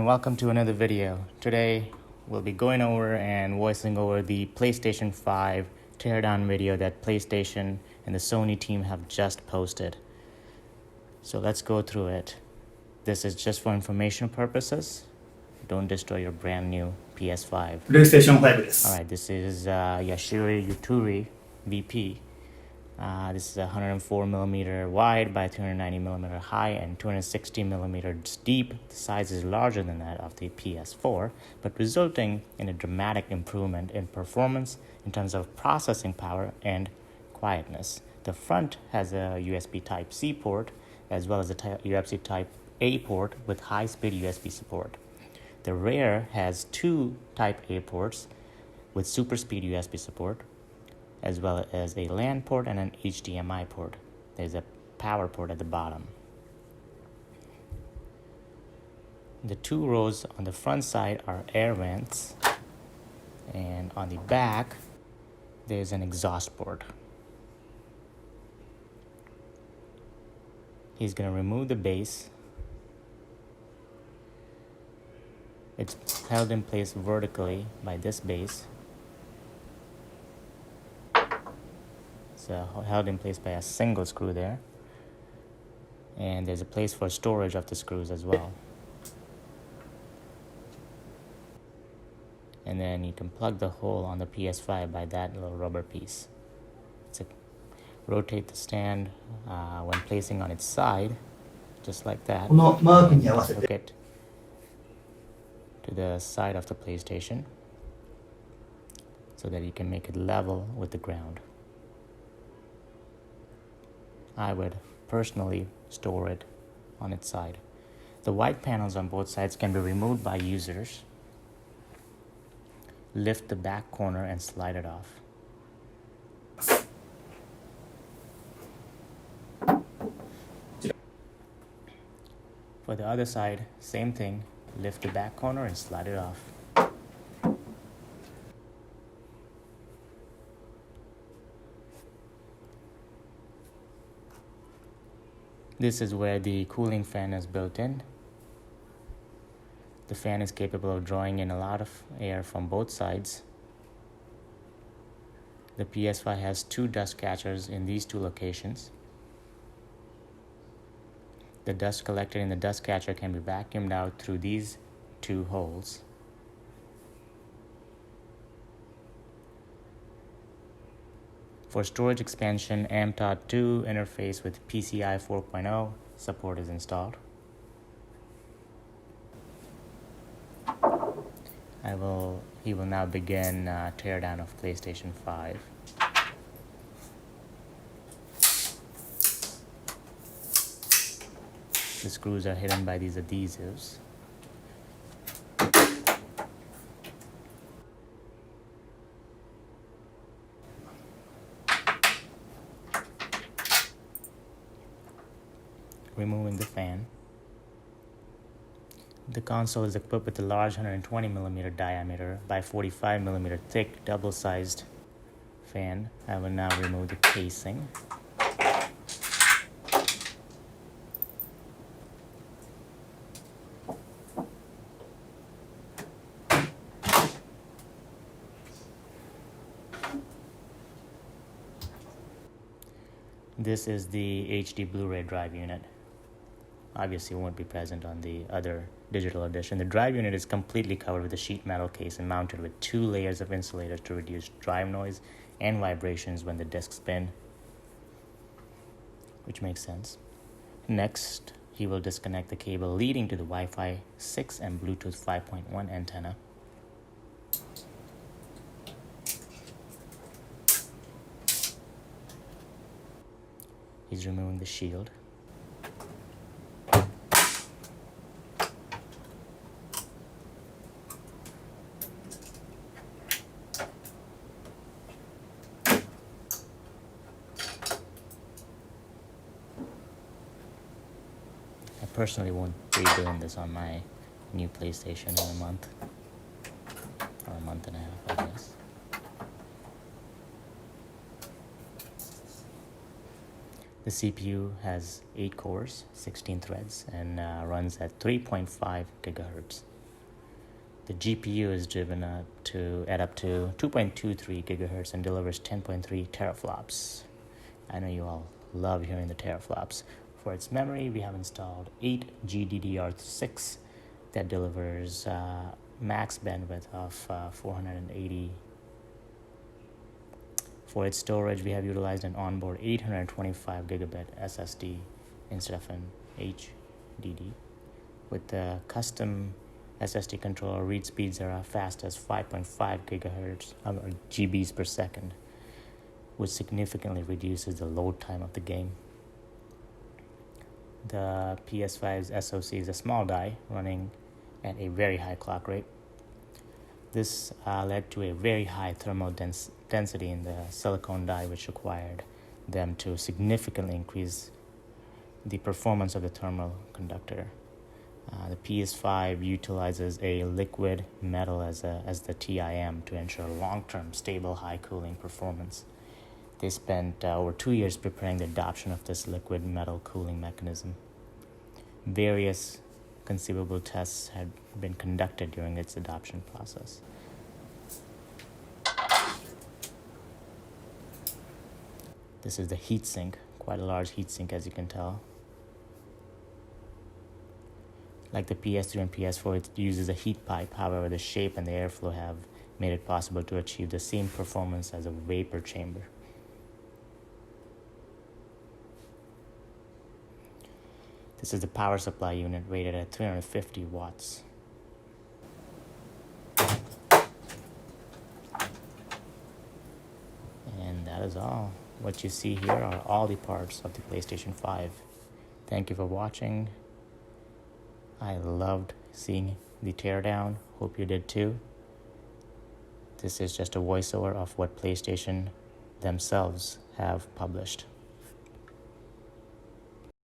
welcome to another video. Today we'll be going over and voicing over the PlayStation 5 teardown video that PlayStation and the Sony team have just posted. So let's go through it. This is just for informational purposes. Don't destroy your brand new PS5. PlayStation 5です。Alright, this is Yashiro Yuturi VP. This is 104mm wide by 390mm high and 260mm deep. The size is larger than that of the PS4, but resulting in a dramatic improvement in performance in terms of processing power and quietness. The front has a USB Type-C port as well as a USB Type-A port with high-speed USB support. The rear has two Type-A ports with super speed USB support, as well as a LAN port and an HDMI port. There's a power port at the bottom. The two rows on the front side are air vents, and on the back there's an exhaust port. He's going to remove the base. It's held in place vertically by this base. Held in place by a single screw there, and there's a place for storage of the screws as well. And then you can plug the hole on the PS5 by that little rubber piece. Rotate the stand when placing on its side, just like that. Hook it to the side of the PlayStation so that you can make it level with the ground. I would personally store it on its side. The white panels on both sides can be removed by users. Lift the back corner and slide it off. For the other side, same thing. Lift the back corner and slide it off. This is where the cooling fan is built in. The fan is capable of drawing in a lot of air from both sides. The PS5 has two dust catchers in these two locations. The dust collected in the dust catcher can be vacuumed out through these two holes. For storage expansion, M.2 interface with PCI 4.0 support is installed. He will now begin teardown of PlayStation 5. The screws are hidden by these adhesives. Removing the fan. The console is equipped with a large 120mm diameter by 45mm thick double-sized fan. I will now remove the casing. This is the HD Blu-ray drive unit. Obviously won't be present on the other digital edition. The drive unit is completely covered with a sheet metal case and mounted with two layers of insulators to reduce drive noise and vibrations when the discs spin, which makes sense. Next, he will disconnect the cable leading to the Wi-Fi 6 and Bluetooth 5.1 antenna. He's removing the shield. I personally won't be doing this on my new PlayStation in a month, or a month and a half, I guess. The CPU has 8 cores, 16 threads, and runs at 3.5 gigahertz. The GPU is driven at up to 2.23 gigahertz and delivers 10.3 teraflops. I know you all love hearing the teraflops. For its memory, we have installed 8 GDDR6 that delivers max bandwidth of 480. For its storage, we have utilized an onboard 825 gigabit SSD instead of an HDD. With the custom SSD controller, read speeds are as fast as 5.5 gigahertz or GBs per second, which significantly reduces the load time of the game. The PS5's SoC is a small die running at a very high clock rate. This led to a very high thermal density in the silicon die, which required them to significantly increase the performance of the thermal conductor. The PS5 utilizes a liquid metal as the TIM to ensure long-term stable high cooling performance. They spent over 2 years preparing the adoption of this liquid metal cooling mechanism. Various conceivable tests had been conducted during its adoption process. This is the heatsink, quite a large heatsink as you can tell. Like the PS3 and PS4, it uses a heat pipe. However, the shape and the airflow have made it possible to achieve the same performance as a vapor chamber. This is the power supply unit rated at 350 watts. And that is all. What you see here are all the parts of the PlayStation 5. Thank you for watching. I loved seeing the teardown. Hope you did too. This is just a voiceover of what PlayStation themselves have published.